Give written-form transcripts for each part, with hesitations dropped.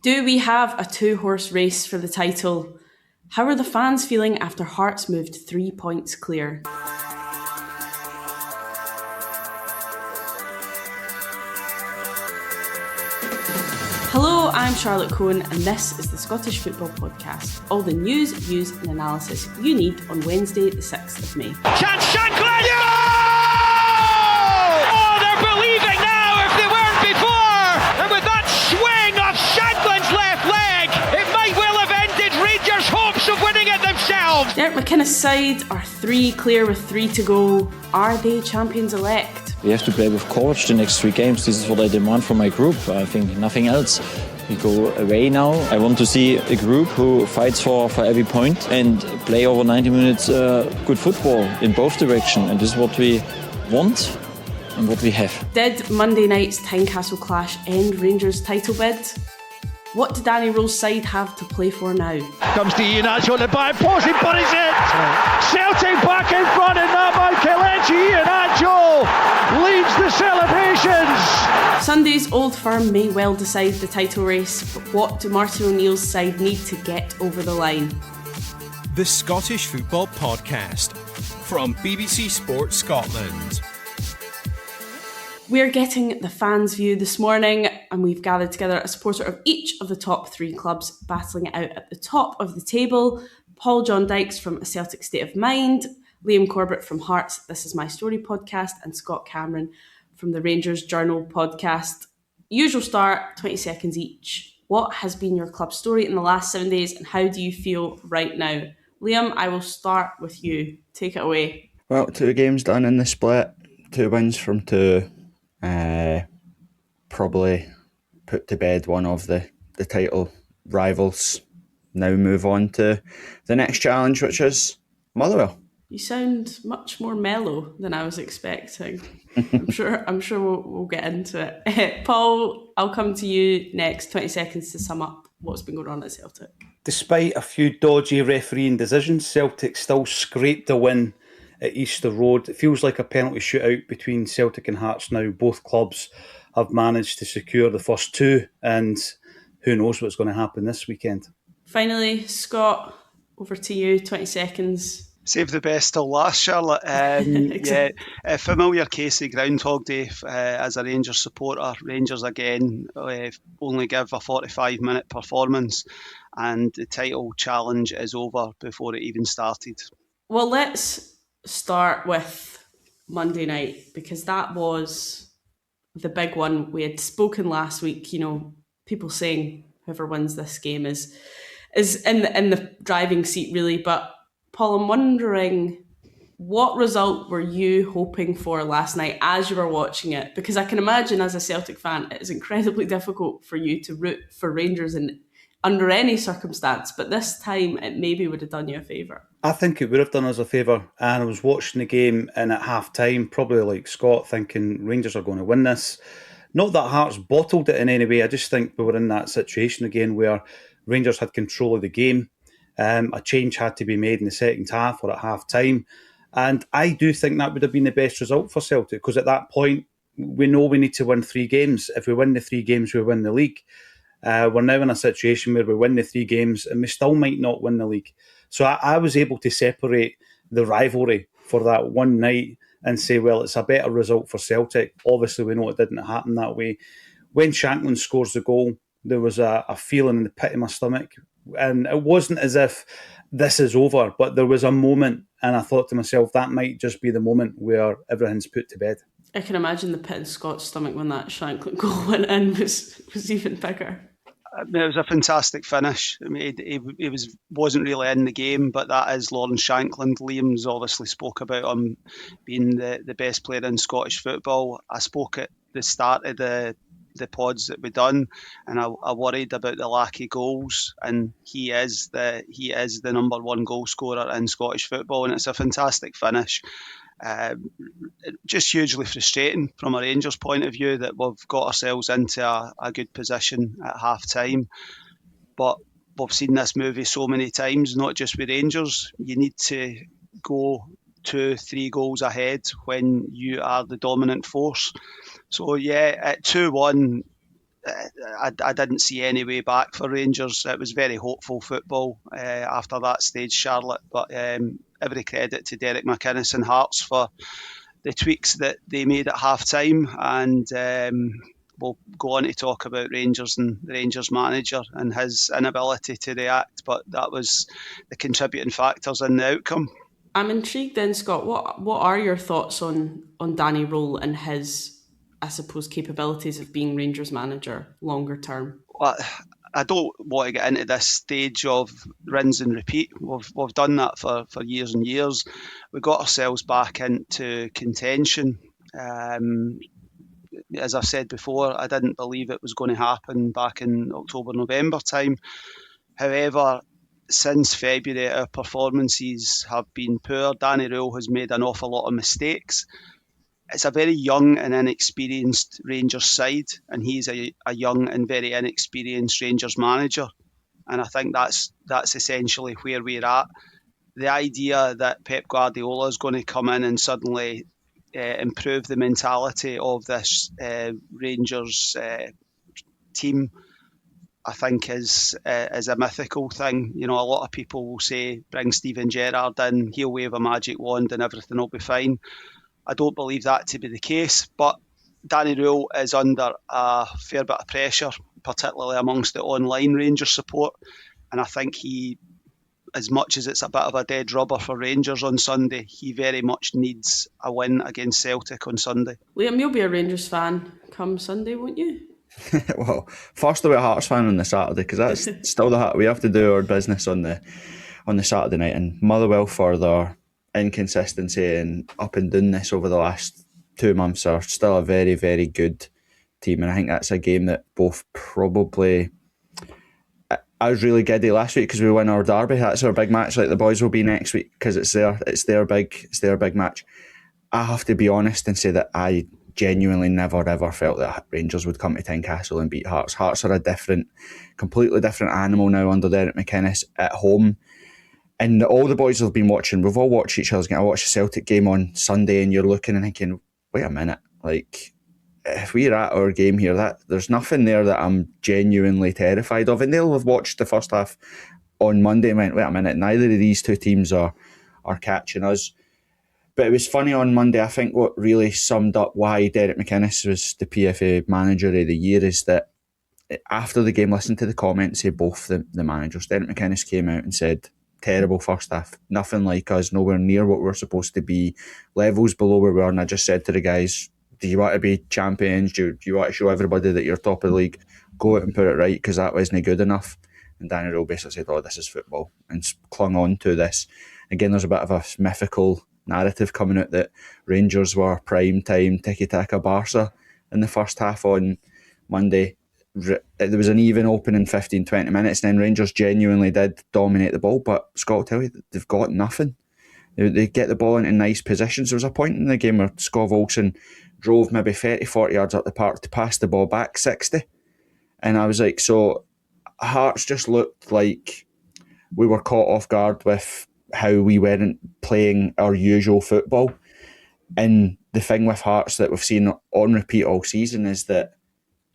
Do we have a two-horse race for the title? How are the fans feeling after Hearts moved 3 points clear? Hello, I'm Charlotte Cohen and this is the Scottish Football Podcast. All the news, views and analysis you need on Wednesday the 6th of May. Chance Shankland! Yeah! Oh, they're believing now if they weren't before! And with that swing of Shankland's left leg, it might well have ended Rangers' hopes of winning it themselves! Derek McInnes' side are 3 clear with 3 to go. Are they champions-elect? We have to play with courage the next 3 games. This is what I demand from my group. I think nothing else. We go away now. I want to see a group who fights for every point and play over 90 minutes good football in both directions. And this is what we want and what we have. Did Monday night's Tynecastle clash end Rangers' title bid? What did Danny Rowe's side have to play for now? Comes to Iheanacho on the back post, he buries it! Celtic back in front and that by Kelechi Iheanacho leads the celebrations! Sunday's Old Firm may well decide the title race, but what do Martin O'Neill's side need to get over the line? The Scottish Football Podcast from BBC Sports Scotland. We're getting the fans' view this morning, and we've gathered together a supporter of each of the top 3 clubs battling it out at the top of the table. Paul John Dykes from A Celtic State of Mind, Liam Corbett from Hearts This Is My Story podcast, and Scott Cameron from the Rangers Journal podcast. Usual start, 20 seconds each. What has been your club story in the last 7 days, and how do you feel right now? Liam, I will start with you. Take it away. Well, 2 games done in the split, 2 wins from 2. Probably put to bed one of the title rivals. Now move on to the next challenge, which is Motherwell. You sound much more mellow than I was expecting. I'm sure we'll get into it. Paul, I'll come to you next. 20 seconds to sum up what's been going on at Celtic. Despite a few dodgy refereeing decisions, Celtic still scraped a win at Easter Road. It feels like a penalty shootout between Celtic and Hearts now. Both clubs have managed to secure the first 2, and who knows what's going to happen this weekend. Finally, Scott, over to you, 20 seconds. Save the best till last, Charlotte. Yeah, a familiar case of Groundhog Day as a Rangers supporter. Rangers again only give a 45-minute performance and the title challenge is over before it even started. Well, let's start with Monday night, because that was the big one. We had spoken last week, people saying whoever wins this game is in the driving seat, really. But Paul, I'm wondering, what result were you hoping for last night as you were watching it? Because I can imagine as a Celtic fan, it is incredibly difficult for you to root for Rangers under any circumstance, but this time it maybe would have done you a favour. I think it would have done us a favour, and I was watching the game and at half-time, probably like Scott, thinking Rangers are going to win this. Not that Hearts bottled it in any way, I just think we were in that situation again where Rangers had control of the game. A change had to be made in the second half or at half-time, and I do think that would have been the best result for Celtic, because at that point we know we need to win 3 games. If we win the 3 games, we win the league. We're now in a situation where we win the 3 games and we still might not win the league. So I was able to separate the rivalry for that one night and say, well, it's a better result for Celtic. Obviously, we know it didn't happen that way. When Shankland scores the goal, there was a feeling in the pit of my stomach. And it wasn't as if this is over, but there was a moment and I thought to myself, that might just be the moment where everything's put to bed. I can imagine the pit in Scott's stomach when that Shankland goal went in was even bigger. It was a fantastic finish. I mean, he wasn't really in the game, but that is Lawrence Shankland. Liam's obviously spoke about him being the best player in Scottish football. I spoke at the start of the pods that we done, and I worried about the lack of goals, and he is the number 1 goal scorer in Scottish football, and it's a fantastic finish. Just hugely frustrating from a Rangers point of view that we've got ourselves into a good position at half time, but we've seen this movie so many times, not just with Rangers. You need to go 2-3 goals ahead when you are the dominant force. So yeah, at 2-1, I didn't see any way back for Rangers. It was very hopeful football after that stage, Charlotte. But every credit to Derek McInnes and Hearts for the tweaks that they made at half time. And we'll go on to talk about Rangers and the Rangers manager and his inability to react. But that was the contributing factors in the outcome. I'm intrigued then, Scott. What are your thoughts on Danny Röhl and his, I suppose, capabilities of being Rangers manager longer term? Well, I don't want to get into this stage of rinse and repeat. We've done that for years and years. We got ourselves back into contention. As I've said before, I didn't believe it was going to happen back in October, November time. However, since February, our performances have been poor. Danny Röhl has made an awful lot of mistakes. It's a very young and inexperienced Rangers side, and he's a young and very inexperienced Rangers manager. And I think that's essentially where we're at. The idea that Pep Guardiola is going to come in and suddenly improve the mentality of this Rangers team, I think is a mythical thing. You know, a lot of people will say, bring Steven Gerrard in, he'll wave a magic wand and everything will be fine. I don't believe that to be the case, but Danny Röhl is under a fair bit of pressure, particularly amongst the online Rangers support. And I think he, as much as it's a bit of a dead rubber for Rangers on Sunday, he very much needs a win against Celtic on Sunday. Liam, you'll be a Rangers fan come Sunday, won't you? Well, first I'll be a Hearts fan on the Saturday, because that's still the Heart. We have to do our business on the Saturday night, and Motherwell, for their inconsistency and up and downness over the last 2 months, are still a very, very good team. And I think that's a game that both probably... I was really giddy last week because we won our derby. That's our big match. Like, the boys will be next week because it's their big match. I have to be honest and say that I genuinely never ever felt that Rangers would come to Tynecastle and beat Hearts. Hearts are a completely different animal now under Derek McInnes at home. And all the boys have been watching, we've all watched each other's game. I watched the Celtic game on Sunday, and you're looking and thinking, wait a minute, like, if we're at our game here, there's nothing there that I'm genuinely terrified of. And they'll have watched the first half on Monday and went, wait a minute, neither of these two teams are catching us. But it was funny on Monday. I think what really summed up why Derek McInnes was the PFA Manager of the Year is that after the game, listened to the comments of both the managers. Derek McInnes came out and said, terrible first half, nothing like us, nowhere near what we're supposed to be, levels below where we are. And I just said to the guys, do you want to be champions? Do you want to show everybody that you're top of the league? Go out and put it right, because that wasn't good enough. And Danny Röhl basically said, oh, this is football, and clung on to this. Again, there's a bit of a mythical narrative coming out that Rangers were prime time tiki-taka Barca in the first half on Monday. There was an even opening 15-20 minutes, and then Rangers genuinely did dominate the ball, but Scott will tell you, they've got nothing. They get the ball into nice positions. There was a point in the game where Scott Olsen drove maybe 30-40 yards up the park to pass the ball back 60. And I was like, so Hearts just looked like we were caught off guard with how we weren't playing our usual football. And the thing with Hearts that we've seen on repeat all season is that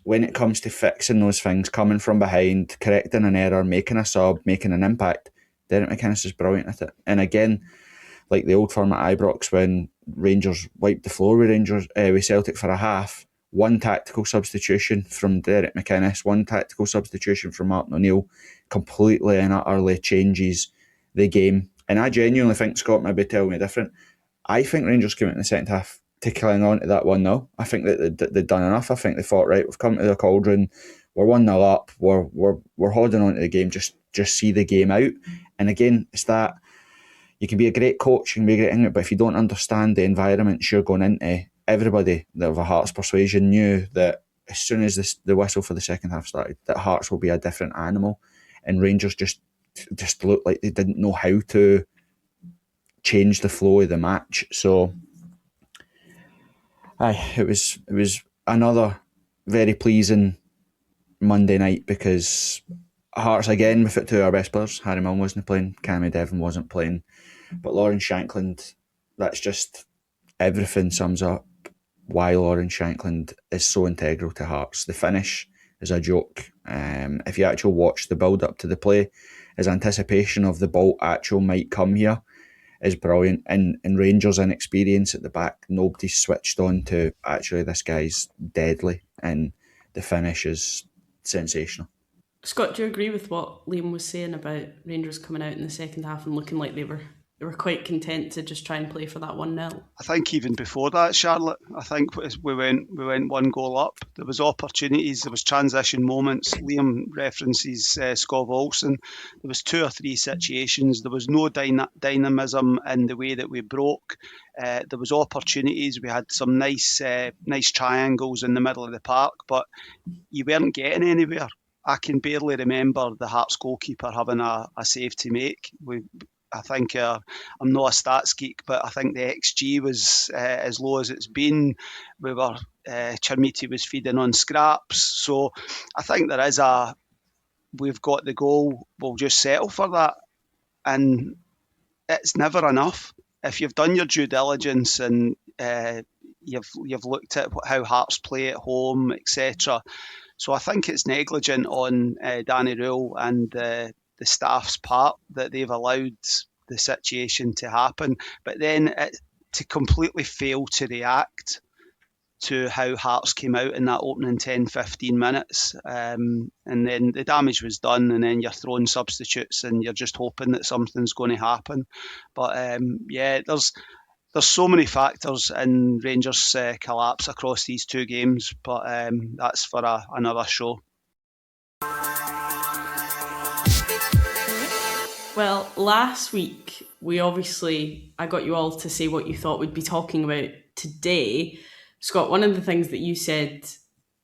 when it comes to fixing those things, coming from behind, correcting an error, making a sub, making an impact, Derek McInnes is brilliant at it. And again, like the old firm at Ibrox, when Rangers wiped the floor with Celtic for a half, one tactical substitution from Derek McInnes, one tactical substitution from Martin O'Neill completely and utterly changes the game. And I genuinely think, Scott maybe tell me different, I think Rangers came out in the second half to cling on to that 1-0. I think that they'd done enough. I think they thought, right, we've come to the cauldron, we're 1-0 up, we're holding on to the game, just see the game out. And again, it's that you can be a great coach, you can be a great England, but if you don't understand the environment you're going into, everybody that of a Hearts persuasion knew that as soon as the whistle for the second half started, that Hearts will be a different animal, and Rangers just looked like they didn't know how to change the flow of the match. So it was another very pleasing Monday night, because Hearts again, with it, two of our best players. Harry Milne wasn't playing, Cammy Devon wasn't playing, but Lawrence Shankland, that's just everything sums up why Lawrence Shankland is so integral to Hearts. The finish is a joke. If you actually watch the build up to the play, his anticipation of the ball actual might come here is brilliant. And Rangers' inexperience at the back, nobody's switched on to actually this guy's deadly, and the finish is sensational. Scott, do you agree with what Liam was saying about Rangers coming out in the second half and looking like they were quite content to just try and play for that 1-0? I think even before that, Charlotte, I think we went one goal up. There was opportunities, there was transition moments. Liam references Skov Olsen. There was 2 or 3 situations. There was no dynamism in the way that we broke. There was opportunities. We had some nice triangles in the middle of the park, but you weren't getting anywhere. I can barely remember the Hearts goalkeeper having a save to make. I think I'm not a stats geek, but I think the XG was as low as it's been. Chermiti was feeding on scraps. So I think we've got the goal, we'll just settle for that. And it's never enough. If you've done your due diligence and you've looked at how Hearts play at home, etc. So I think it's negligent on Danny Rule and the staff's part that they've allowed the situation to happen, but then to completely fail to react to how Hearts came out in that opening 10-15 minutes, and then the damage was done, and then you're throwing substitutes and you're just hoping that something's going to happen. But there's so many factors in Rangers' collapse across these 2 games, but that's for another show. Well, last week, I got you all to say what you thought we'd be talking about today. Scott, one of the things that you said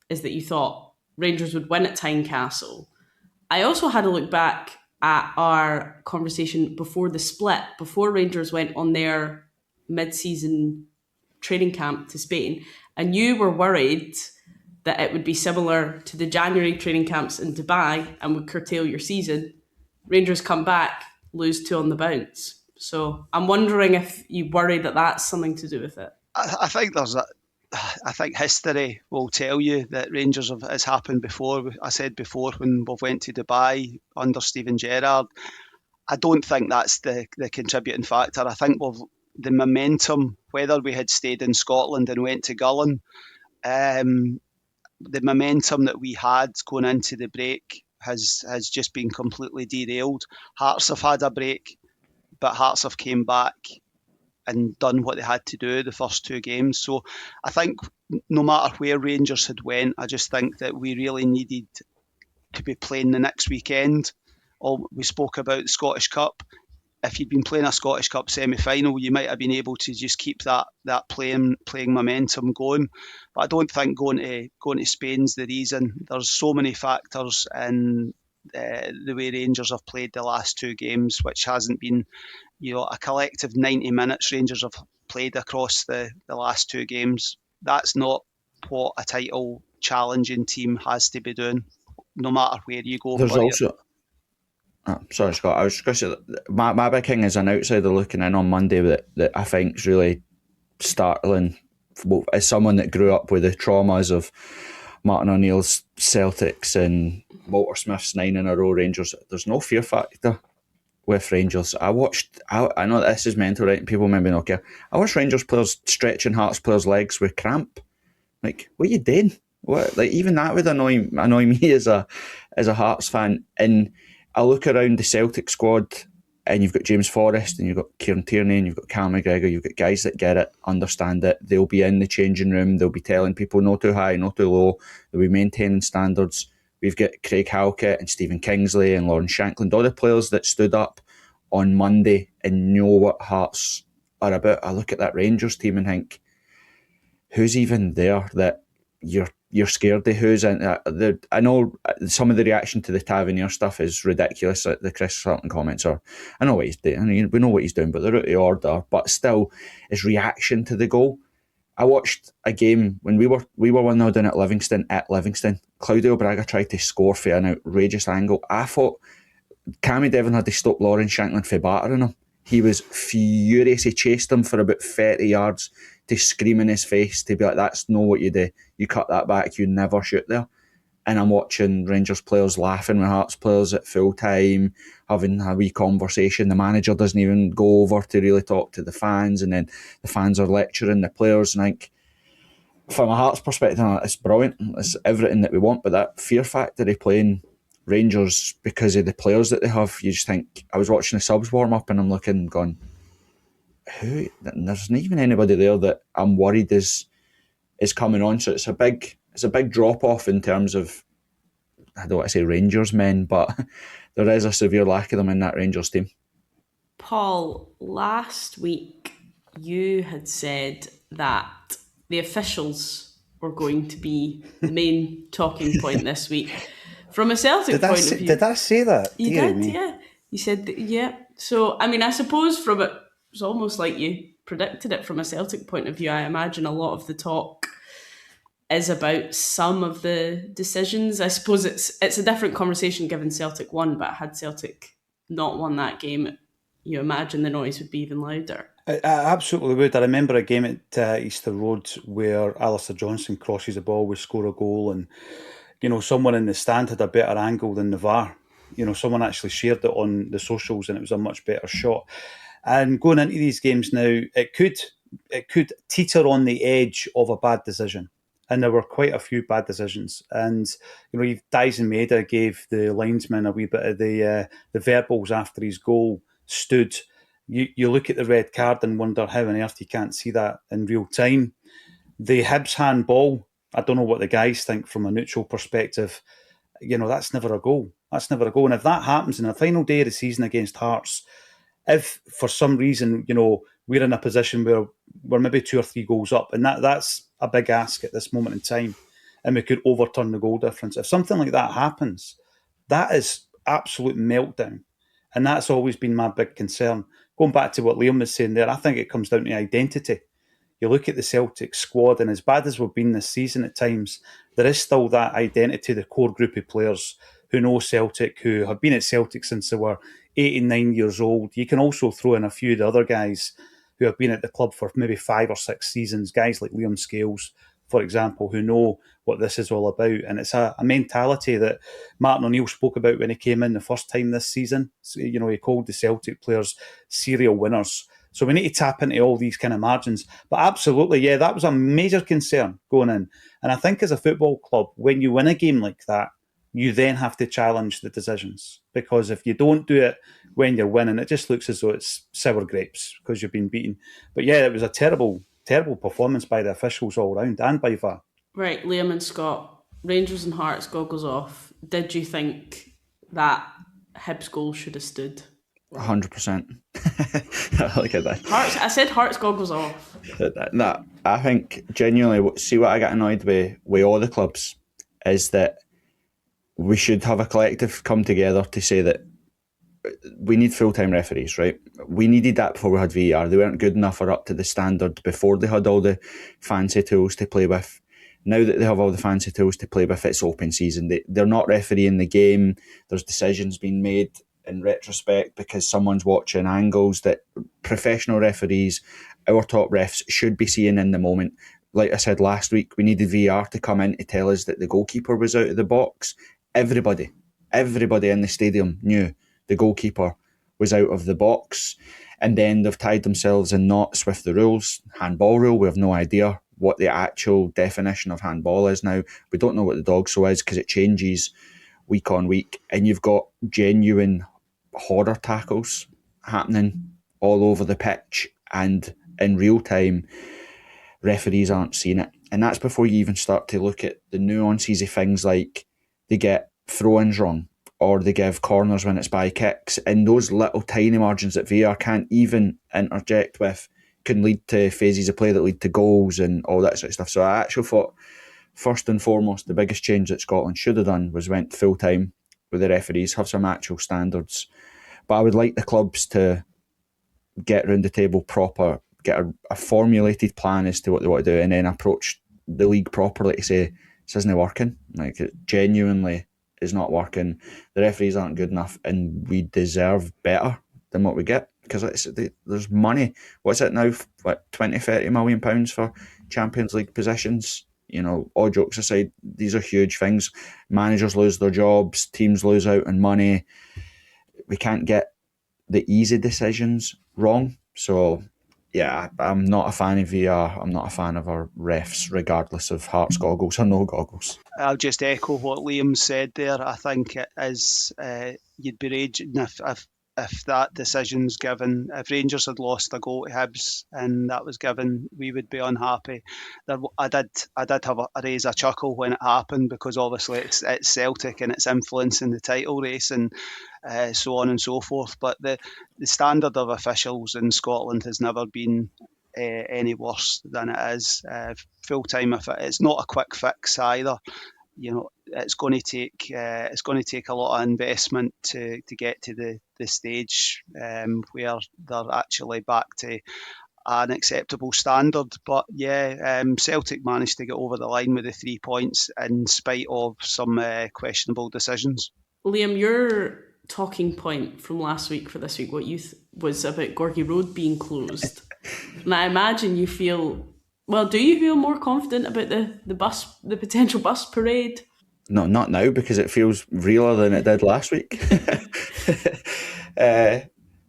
is that you thought Rangers would win at Tynecastle. I also had a look back at our conversation before the split, before Rangers went on their mid-season training camp to Spain, and you were worried that it would be similar to the January training camps in Dubai and would curtail your season. Rangers come back, lose 2 on the bounce. So I'm wondering if you worry that that's something to do with it. I think history will tell you that Rangers has happened before. I said before when we went to Dubai under Steven Gerrard. I don't think that's the contributing factor. I think the momentum, whether we had stayed in Scotland and went to Gullin, the momentum that we had going into the break has just been completely derailed. Hearts have had a break, but Hearts have came back and done what they had to do the first 2 games. So I think no matter where Rangers had went, I just think that we really needed to be playing the next weekend. We spoke about the Scottish Cup. If you'd been playing a Scottish Cup semi-final, you might have been able to just keep that playing momentum going. But I don't think going to Spain's the reason. There's so many factors in the way Rangers have played the last 2 games, which hasn't been, a collective 90 minutes Rangers have played across the last 2 games. That's not what a title challenging team has to be doing, no matter where you go. There's also... sorry, Scott. I was just going to say that my big thing is an outsider looking in on Monday that I think is really startling. As someone that grew up with the traumas of Martin O'Neill's Celtics and Walter Smith's 9 in a row Rangers, there's no fear factor with Rangers. I know this is mental, right? People maybe not care. I watched Rangers players stretching Hearts players' legs with cramp. Like, what are you doing? What? Like, even that would annoy me as a Hearts fan. And I look around the Celtic squad and you've got James Forrest and you've got Kieran Tierney and you've got Callum McGregor, you've got guys that get it, understand it. They'll be in the changing room, they'll be telling people no too high, no too low, they'll be maintaining standards. We've got Craig Halkett and Stephen Kingsley and Lawrence Shankland, all the players that stood up on Monday and know what Hearts are about. I look at that Rangers team and think, who's even there that you're scared of? Who's in? I know some of the reaction to the Tavernier stuff is ridiculous. The Chris Sutton comments are, I know what he's doing. I mean, we know what he's doing, but they're out of order. But still, his reaction to the goal. I watched a game when we were 1-0 down at Livingston. Claudio Braga tried to score for an outrageous angle. I thought Cammy Devon had to stop Lawrence Shankland for battering him. He was furious. He chased him for about 30 yards to scream in his face, to be like, that's not what you do. You cut that back, you never shoot there. and I'm watching Rangers players laughing with Hearts players at full time, having a wee conversation. The manager doesn't even go over to really talk to the fans, and then the fans are lecturing the players. And I think, from a Hearts perspective, it's brilliant. It's everything that we want. But that fear factor of playing Rangers because of the players that they have, you just think, I was watching the subs warm up and I'm looking, going, who? There's not even anybody there that I'm worried is coming on. So it's a big drop off in terms of, I don't want to say Rangers men, but there is a severe lack of them in that Rangers team. Paul, last week you had said that the officials were going to be the main talking point this week. From a Celtic point of view... Did I say that? You did, yeah. You said that, yeah. So, I mean, I suppose from it was almost like you predicted it from a Celtic point of view. I imagine a lot of the talk is about some of the decisions. I suppose it's a different conversation given Celtic won, but had Celtic not won that game, you imagine the noise would be even louder. I absolutely would. I remember a game at Easter Road where Alistair Johnson crosses the ball, we score a goal, and someone in the stand had a better angle than the VAR. Someone actually shared it on the socials, and it was a much better shot. And going into these games now, it could teeter on the edge of a bad decision. And there were quite a few bad decisions. And, Dykes and Maeda gave the linesman a wee bit of the verbals after his goal stood. You look at the red card and wonder how on earth you can't see that in real time. The Hibs handball, I don't know what the guys think from a neutral perspective. That's never a goal. That's never a goal. And if that happens in the final day of the season against Hearts, if for some reason, we're in a position where we're maybe 2 or 3 goals up, and that's a big ask at this moment in time, and we could overturn the goal difference. If something like that happens, that is absolute meltdown. And that's always been my big concern. Going back to what Liam was saying there, I think it comes down to identity. You look at the Celtic squad, and as bad as we've been this season at times, there is still that identity, the core group of players who know Celtic, who have been at Celtic since they were 8 and 9 years old. You can also throw in a few of the other guys who have been at the club for maybe 5 or 6 seasons, guys like Liam Scales, for example, who know what this is all about. And it's a mentality that Martin O'Neill spoke about when he came in the first time this season. So, he called the Celtic players serial winners. So we need to tap into all these kind of margins. But absolutely, yeah, that was a major concern going in. And I think as a football club, when you win a game like that, you then have to challenge the decisions. Because if you don't do it when you're winning, it just looks as though it's sour grapes because you've been beaten. But yeah, it was a terrible, terrible performance by the officials all round and by VAR. Right, Liam and Scott, Rangers and Hearts goggles off. Did you think that Hibs goal should have stood? 100%. Look at that. I said Hearts goggles off. No, I think genuinely, see what I get annoyed with all the clubs is that we should have a collective come together to say that we need full-time referees, right? We needed that before we had VAR. They weren't good enough or up to the standard before they had all the fancy tools to play with. Now that they have all the fancy tools to play with, it's open season. They're not refereeing the game. There's decisions being made in retrospect because someone's watching angles that professional referees, our top refs, should be seeing in the moment. Like I said last week, we needed VAR to come in to tell us that the goalkeeper was out of the box. Everybody in the stadium knew the goalkeeper was out of the box. And then they've tied themselves in knots with the rules. Handball rule, we have no idea what the actual definition of handball is now. We don't know what the dog show is because it changes week on week. And you've got genuine horror tackles happening all over the pitch. And in real time, referees aren't seeing it. And that's before you even start to look at the nuances of things like they get throw-ins wrong or they give corners when it's by kicks. And those little tiny margins that VAR can't even interject with can lead to phases of play that lead to goals and all that sort of stuff. So I actually thought, first and foremost, the biggest change that Scotland should have done was went full-time with the referees, have some actual standards. But I would like the clubs to get round the table proper, get a formulated plan as to what they want to do, and then approach the league properly to say, this isn't working. Like, it genuinely is not working. The referees aren't good enough, and we deserve better than what we get. Because there's money. What's it now? What, 20, 30 million pounds for Champions League positions? all jokes aside, these are huge things. Managers lose their jobs, teams lose out on money. We can't get the easy decisions wrong. So, yeah, I'm not a fan of VR. I'm not a fan of our refs, regardless of Hearts goggles or no goggles. I'll just echo what Liam said there. I think it is, you'd be raging if that decision's given. If Rangers had lost a goal to Hibs and that was given, we would be unhappy. I did have a raise a chuckle when it happened, because obviously it's Celtic and it's influencing the title race and so on and so forth. But the standard of officials in Scotland has never been any worse than it is. Full time, it's not a quick fix either. It's going to take a lot of investment to get to the stage where they're actually back to an acceptable standard. But yeah, Celtic managed to get over the line with the 3 points in spite of some questionable decisions. Liam, your talking point from last week for this week, what you was about Gorgie Road being closed. And I imagine you feel, well, do you feel more confident about the potential bus parade? No, not now, because it feels realer than it did last week.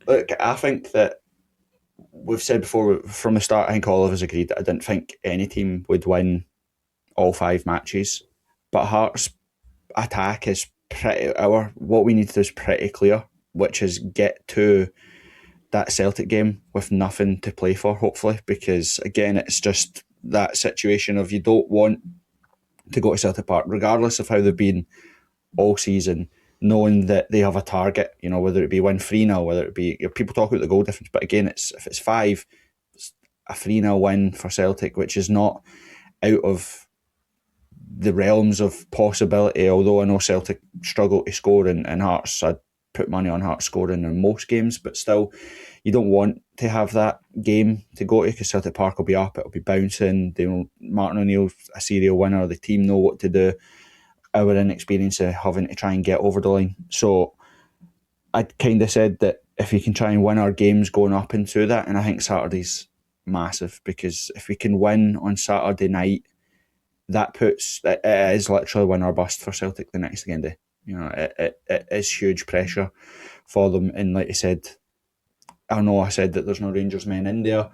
Look, I think that we've said before from the start, I think all of us agreed that I didn't think any team would win all 5 matches. But Hearts' attack is what we need to do is pretty clear, which is get to that Celtic game with nothing to play for, hopefully, because again, it's just that situation of you don't want to go to Celtic Park, regardless of how they've been all season, knowing that they have a target, whether it be win 3-0, whether it be, people talk about the goal difference, but again, if it's 5, it's a 3-0 win for Celtic, which is not out of the realms of possibility, although I know Celtic struggle to score and Hearts, I'd put money on Hearts scoring in most games, but still, you don't want to have that game to go to, because Celtic Park will be up, it'll be bouncing, Martin O'Neill's a serial winner, the team know what to do, our inexperience of having to try and get over the line. So I kind of said that if we can try and win our games going up into that, and I think Saturday's massive, because if we can win on Saturday night, it is literally win or bust for Celtic the next game day. It is huge pressure for them. And like I said, I know I said that there's no Rangers men in there,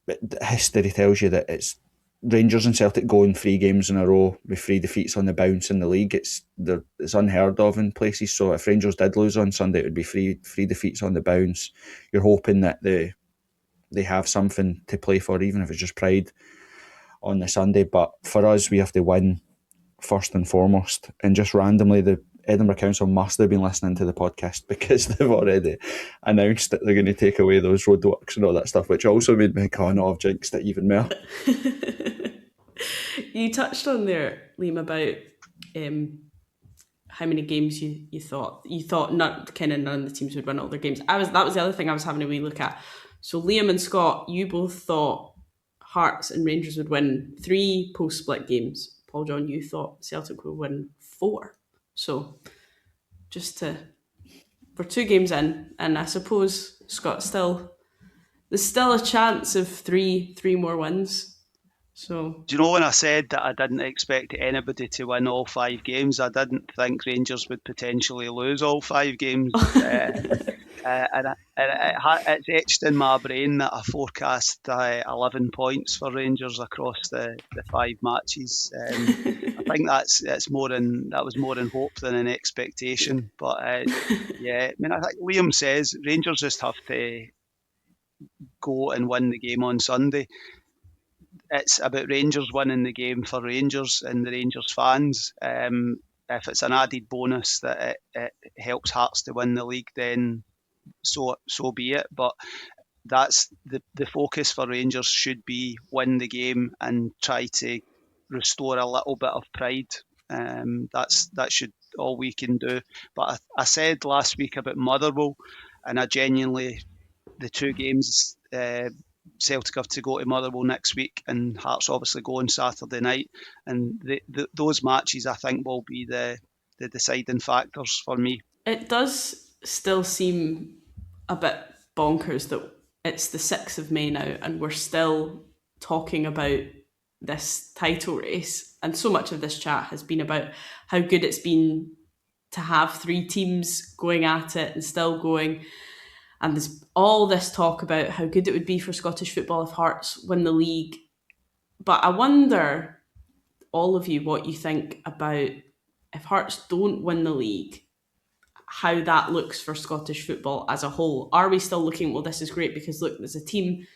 but history tells you that it's Rangers and Celtic going 3 games in a row with 3 defeats on the bounce in the league. It's unheard of in places. So if Rangers did lose on Sunday, it would be 3 defeats on the bounce. You're hoping that they have something to play for, even if it's just pride on the Sunday. But for us, we have to win first and foremost. And just randomly, the Edinburgh Council must have been listening to the podcast, because they've already announced that they're going to take away those roadworks and all that stuff, which also made me think, oh no, I've jinxed it even more. You touched on there, Liam, about how many games you thought none of the teams would win all their games. That was the other thing I was having a wee look at. So Liam and Scott, you both thought Hearts and Rangers would win 3 post-split games. Paul John, you thought Celtic would win 4. So we're 2 games in, and I suppose, Scott, there's still a chance of three more wins. So, do you know when I said that I didn't expect anybody to win all 5 games, I didn't think Rangers would potentially lose all 5 games. It's etched in my brain that I forecast 11 points for Rangers across the 5 matches. I think that was more in hope than an expectation. But yeah, I mean, I think Liam says Rangers just have to go and win the game on Sunday. It's about Rangers winning the game for Rangers and the Rangers fans. If it's an added bonus that it helps Hearts to win the league, then so be it. But that's the focus for Rangers should be win the game and try to restore a little bit of pride. That should all we can do. But I said last week about Motherwell, and I genuinely, the 2 games Celtic have to go to Motherwell next week, and Hearts obviously go on Saturday night, and those matches I think will be the deciding factors for me. It does still seem a bit bonkers that it's the 6th of May now and we're still talking about this title race, and so much of this chat has been about how good it's been to have three teams going at it and still going. And there's all this talk about how good it would be for Scottish football if Hearts win the league. But I wonder, all of you, what you think about if Hearts don't win the league, how that looks for Scottish football as a whole. Are we still looking, well, this is great because look, there's a team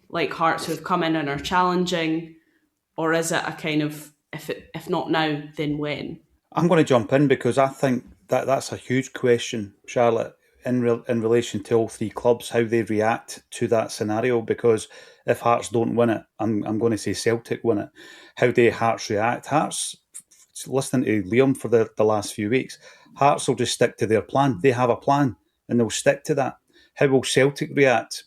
like Hearts who have come in and are challenging, or is it a kind of, if not now, then when? I'm going to jump in because I think that's a huge question, Charlotte, in relation to all three clubs, how they react to that scenario. Because if Hearts don't win it, I'm going to say Celtic win it. How do Hearts react? Hearts, listening to Liam for the last few weeks, Hearts will just stick to their plan. They have a plan and they'll stick to that. How will Celtic react?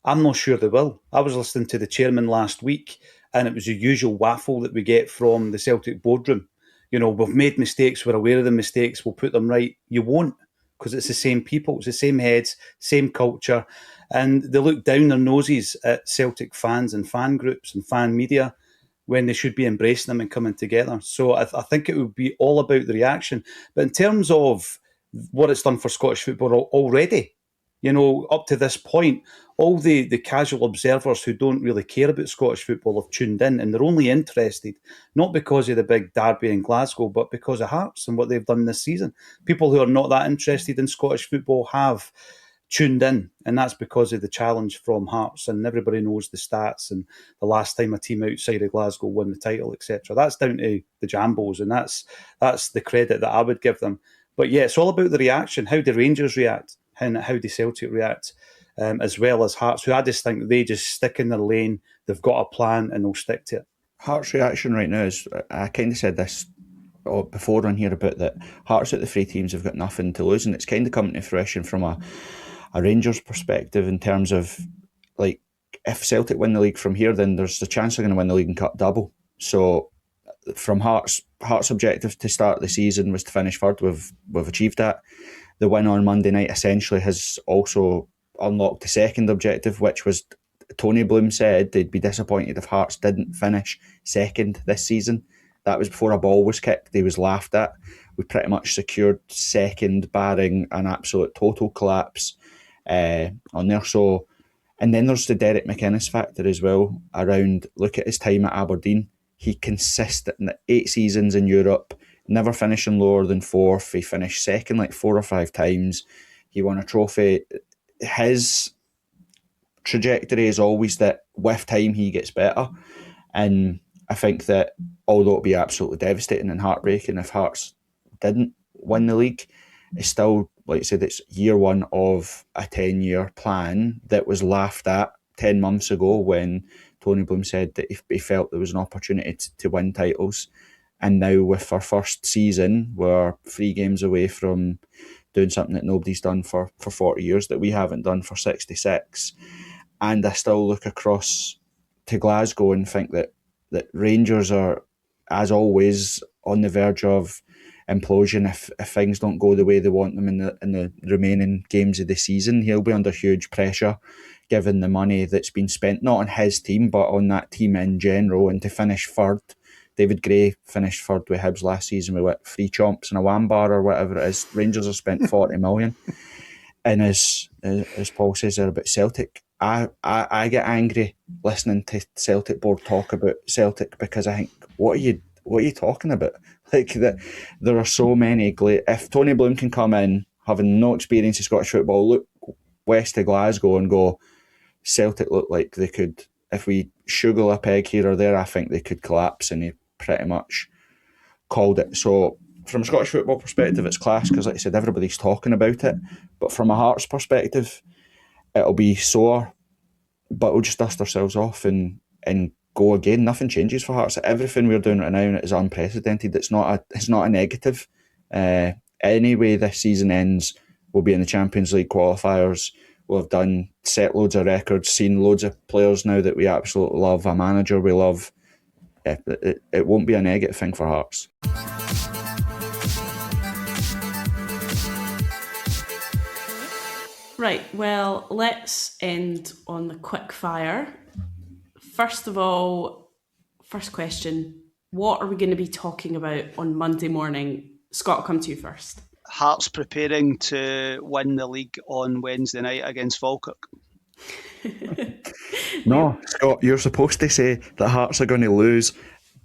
I'm not sure they will. I was listening to the chairman last week and it was the usual waffle that we get from the Celtic boardroom. You know, we've made mistakes, we're aware of the mistakes, we'll put them right. You won't, because it's the same people, it's the same heads, same culture. And they look down their noses at Celtic fans and fan groups and fan media when they should be embracing them and coming together. So I think it would be all about the reaction. But in terms of what it's done for Scottish football already, you know, up to this point, all the casual observers who don't really care about Scottish football have tuned in, and they're only interested, not because of the big derby in Glasgow, but because of Hearts and what they've done this season. People who are not that interested in Scottish football have tuned in, and that's because of the challenge from Hearts, and everybody knows the stats and the last time a team outside of Glasgow won the title, etc. That's down to the Jambos, and that's the credit that I would give them. But yeah, it's all about the reaction. How do Rangers react? And how do Celtic react, as well as Hearts, who I just think they just stick in their lane, they've got a plan and they'll stick to it. Hearts' reaction right now is, I kind of said this before on here about that Hearts at the three teams have got nothing to lose, and it's kind of coming to fruition from a Rangers perspective in terms of, like, if Celtic win the league from here, then there's a chance they're going to win the league and cut double. So from Hearts' objective to start the season was to finish third. We've achieved that. The win on Monday night essentially has also unlocked the second objective, which was, Tony Bloom said they'd be disappointed if Hearts didn't finish second this season. That was before a ball was kicked. They was laughed at. We pretty much secured second, barring an absolute total collapse on there. So, and then there's the Derek McInnes factor as well around, look at his time at Aberdeen. He consistent in 8 seasons in Europe, never finishing lower than fourth. He finished second like 4 or 5 times. He won a trophy. His trajectory is always that with time he gets better. And I think that although it would be absolutely devastating and heartbreaking if Hearts didn't win the league, it's still, like I said, it's year one of a 10-year plan that was laughed at 10 months ago when Tony Bloom said that he felt there was an opportunity to win titles. And now with our first season, we're 3 games away from doing something that nobody's done for 40 years, that we haven't done for 66. And I still look across to Glasgow and think that Rangers are, as always, on the verge of implosion if things don't go the way they want them in the remaining games of the season. He'll be under huge pressure given the money that's been spent, not on his team, but on that team in general. And to finish third, David Gray finished third with Hibs last season with 3 chomps and a wham bar or whatever it is. Rangers have spent 40 million. And as Paul says there about Celtic, I get angry listening to Celtic board talk about Celtic because I think, what are you talking about? Like, there are so many. If Tony Bloom can come in, having no experience in Scottish football, look west of Glasgow and go, Celtic look like they could, if we sugar a peg here or there, I think they could collapse, and he pretty much called it. So from a Scottish football perspective, it's class because, like I said, everybody's talking about it. But from a Hearts perspective, it'll be sore, but we'll just dust ourselves off and go again. Nothing changes for Hearts. Everything we're doing right now is unprecedented. It's not a negative. Any way this season ends, we'll be in the Champions League qualifiers. We'll have done, set loads of records, seen loads of players now that we absolutely love, a manager we love. It won't be a negative thing for Hearts. Right, well, let's end on the quick fire. First of all, First question, what are we going to be talking about on Monday morning? Scott, I'll come to you first. Hearts preparing to win the league on Wednesday night against Falkirk. No, Scott, you're supposed to say that Hearts are going to lose,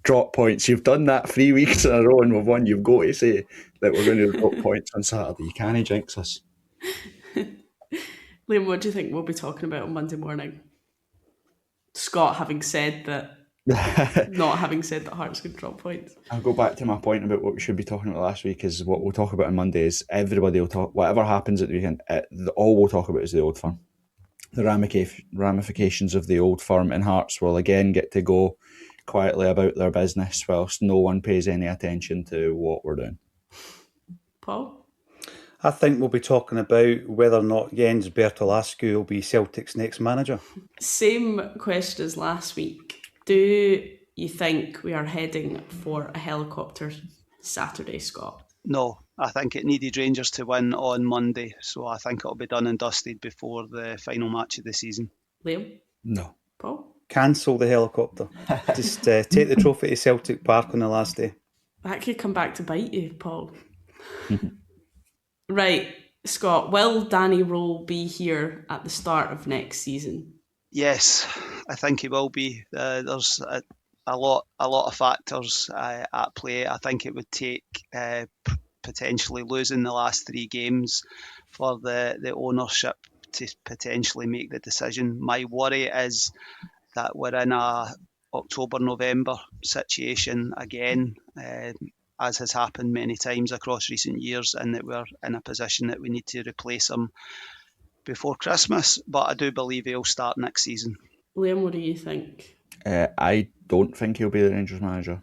drop points. You've done that 3 weeks in a row and we've won. You've got to say that we're going to drop points on Saturday. You can't jinx us. Liam, what do you think we'll be talking about on Monday morning? Scott having said that, not having said that Hearts could drop points. I'll go back to my point about what we should be talking about last week is what we'll talk about on Monday is everybody will talk, whatever happens at the weekend, all we'll talk about is the Old Firm. The ramifications of the Old Firm, and Hearts will again get to go quietly about their business whilst no one pays any attention to what we're doing. Paul? I think we'll be talking about whether or not Jens Bertolascu will be Celtic's next manager. Same question as last week. Do you think we are heading for a helicopter Saturday, Scott? No, I think it needed Rangers to win on Monday, so I think it'll be done and dusted before the final match of the season. Liam? No. Paul? Cancel the helicopter. Just take the trophy to Celtic Park on the last day. That could come back to bite you, Paul. Right, Scott, will Danny Rowe be here at the start of next season? Yes, I think he will be. There's a lot of factors at play. I think it would take potentially losing the last 3 games for the ownership to potentially make the decision. My worry is that we're in a October-November situation again, as has happened many times across recent years, and that we're in a position that we need to replace him before Christmas. But I do believe he'll start next season. Liam, what do you think? I don't think he'll be the Rangers manager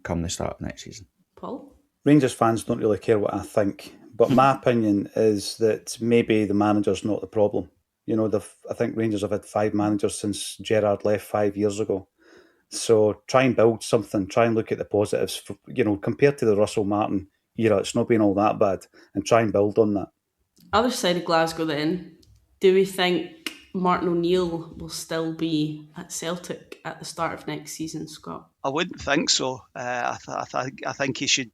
come the start of next season. Paul? Rangers fans don't really care what I think, but my opinion is that maybe the manager's not the problem. You know, I think Rangers have had 5 managers since Gerrard left 5 years ago. So try and build something, try and look at the positives. For, you know, compared to the Russell Martin era, it's not been all that bad, and try and build on that. Other side of Glasgow then, do we think Martin O'Neill will still be at Celtic at the start of next season, Scott? I wouldn't think so. I think he should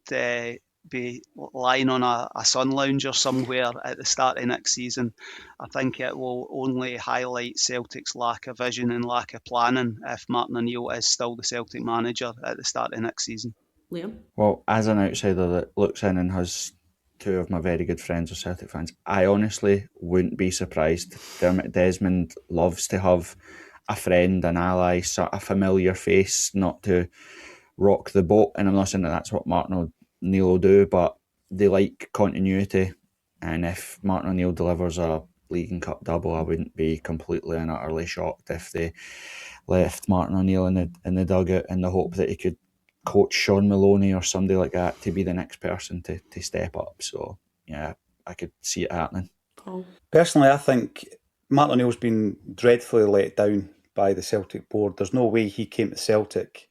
be lying on a sun lounger somewhere at the start of next season. I think it will only highlight Celtic's lack of vision and lack of planning if Martin O'Neill is still the Celtic manager at the start of next season. Liam? Well, as an outsider that looks in and has 2 of my very good friends are Celtic fans, I honestly wouldn't be surprised. Dermot Desmond loves to have a friend, an ally, a familiar face, not to rock the boat. And I'm not saying that that's what Martin O'Neill will do, but they like continuity. And if Martin O'Neill delivers a League and Cup double, I wouldn't be completely and utterly shocked if they left Martin O'Neill in the dugout in the hope that he could coach Sean Maloney or somebody like that to be the next person to step up. So, yeah, I could see it happening. Paul? Personally, I think Martin O'Neill's been dreadfully let down by the Celtic board. There's no way he came to Celtic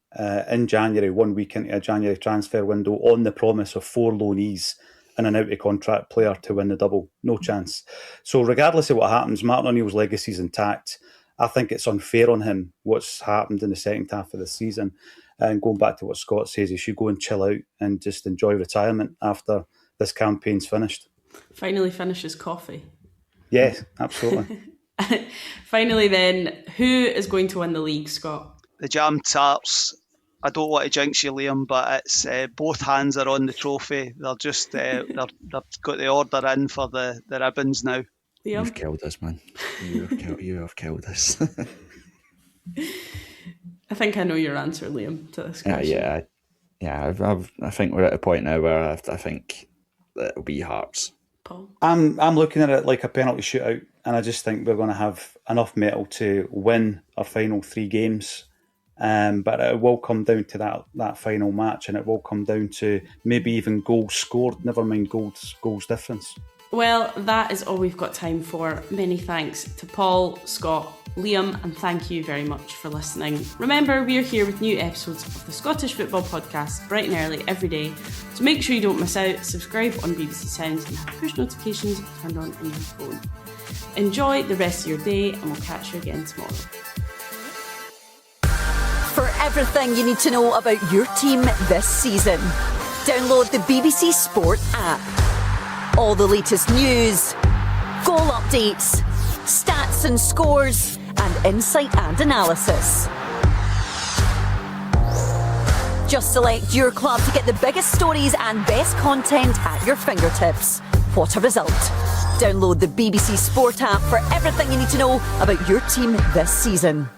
in January, 1 week into a January transfer window, on the promise of 4 loanees and an out-of-contract player to win the double. No chance. So regardless of what happens, Martin O'Neill's legacy is intact. I think it's unfair on him what's happened in the second half of the season. And going back to what Scott says, he should go and chill out and just enjoy retirement after this campaign's finished. Finally finishes coffee. Yes, absolutely. Finally then, who is going to win the league, Scott? The Jam Tarts. I don't want to jinx you, Liam, but it's both hands are on the trophy. They're just they've got the order in for the ribbons now. Liam? You've killed us, man. You have killed us. I think I know your answer, Liam, to this question. I think we're at a point now where I think that it'll be Hearts. Paul? I'm looking at it like a penalty shootout, and I just think we're going to have enough metal to win our final 3 games. But it will come down to that final match, and it will come down to maybe even goals scored, never mind goals difference. Well, that is all we've got time for. Many thanks to Paul, Scott, Liam, and thank you very much for listening. Remember, we are here with new episodes of the Scottish Football Podcast bright and early every day, so make sure you don't miss out. Subscribe on BBC Sounds and have push notifications turned on in your phone. Enjoy the rest of your day, and we'll catch you again tomorrow. For everything you need to know about your team this season. Download the BBC Sport app. All the latest news, goal updates, stats and scores, and insight and analysis. Just select your club to get the biggest stories and best content at your fingertips. What a result. Download the BBC Sport app for everything you need to know about your team this season.